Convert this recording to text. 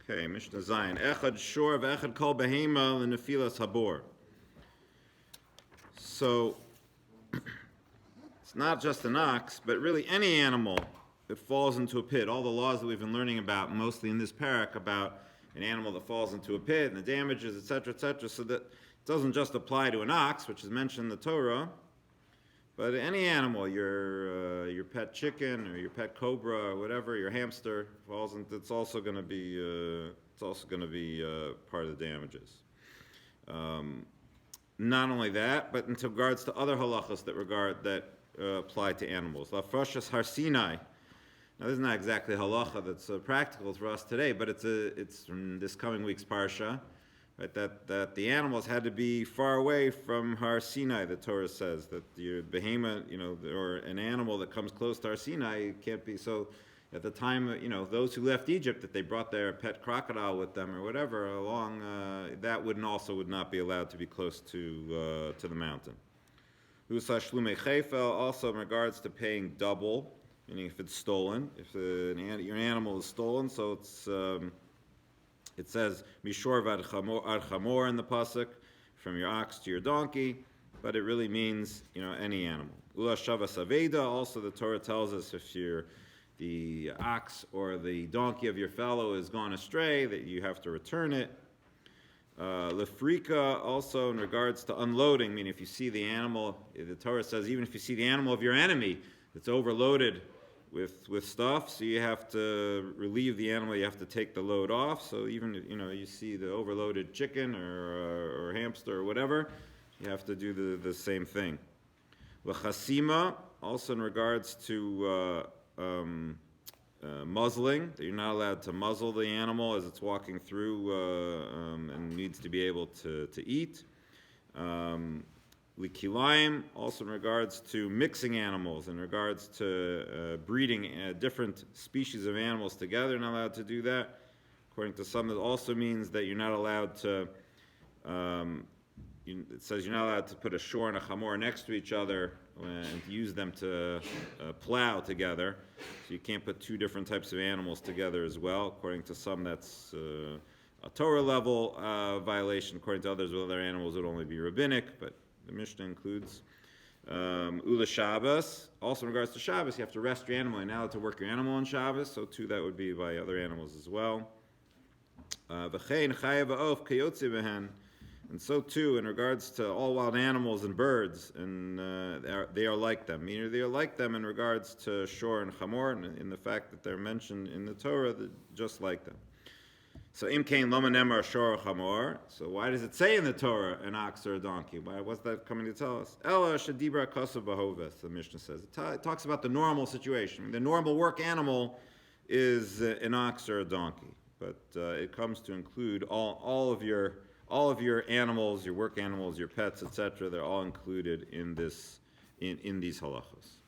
Okay, Mishnah Zayin. Echad shor v'echad kol behema l'nefilas habor. So, it's not just an ox, but really any animal that falls into a pit. All the laws that we've been learning about, mostly in this parak, about an animal that falls into a pit and the damages, etc., so that it doesn't just apply to an ox, which is mentioned in the Torah, but any animal, your pet chicken or your pet cobra or whatever, your hamster falls into, it's also going to be part of the damages. Not only that, but in regards to other halachas that apply to animals. Lafrashas harsinai. Now, this is not exactly halacha that's practical for us today, but it's from this coming week's parsha, right? That the animals had to be far away from Har Sinai. The Torah says that your behemoth, or an animal that comes close to Har Sinai can't be. So, at the time, those who left Egypt, that they brought their pet crocodile with them or whatever along, that would not be allowed to be close to the mountain. Usashlume chayfel, also in regards to paying double, meaning if it's stolen, if your animal is stolen, so it says mishor vad chamor in the pasuk, from your ox to your donkey, but it really means any animal. Ula shavas aveda, also the Torah tells us if the ox or the donkey of your fellow is gone astray, that you have to return it. Lefrika, also in regards to unloading, meaning if you see the animal, the Torah says even if you see the animal of your enemy that's overloaded with stuff, so you have to relieve the animal, you have to take the load off. So even if you see the overloaded chicken or hamster or whatever, you have to do the same thing. L'chasima, also in regards to muzzling, that you're not allowed to muzzle the animal as it's walking through and needs to be able to eat. Likilaim, also in regards to mixing animals, in regards to breeding different species of animals together, you're not allowed to do that. According to some, it also means that you're not allowed to, it says you're not allowed to put a shor and a chamor next to each other and to use them to plow together. So you can't put two different types of animals together as well. According to some, that's a Torah level violation. According to others, with other animals, it would only be rabbinic, but the Mishnah includes Ula Shabbos. Also in regards to Shabbos, you have to rest your animal. You're not allowed to work your animal on Shabbos, so too that would be by other animals as well. V'chein chayav ha'of kayotze behen. And so too, in regards to all wild animals and birds, and they are like them. Meaning they are like them in regards to shor and chamor, and in the fact that they're mentioned in the Torah, just like them. So im kain lama nemar shor or chamor. So why does it say in the Torah an ox or a donkey? What's that coming to tell us? Ella shadibra kasav bahoves, the Mishnah says. It talks about the normal situation. The normal work animal is an ox or a donkey, but it comes to include all of your animals, your work animals, your pets, etc. They're all included in these halachos.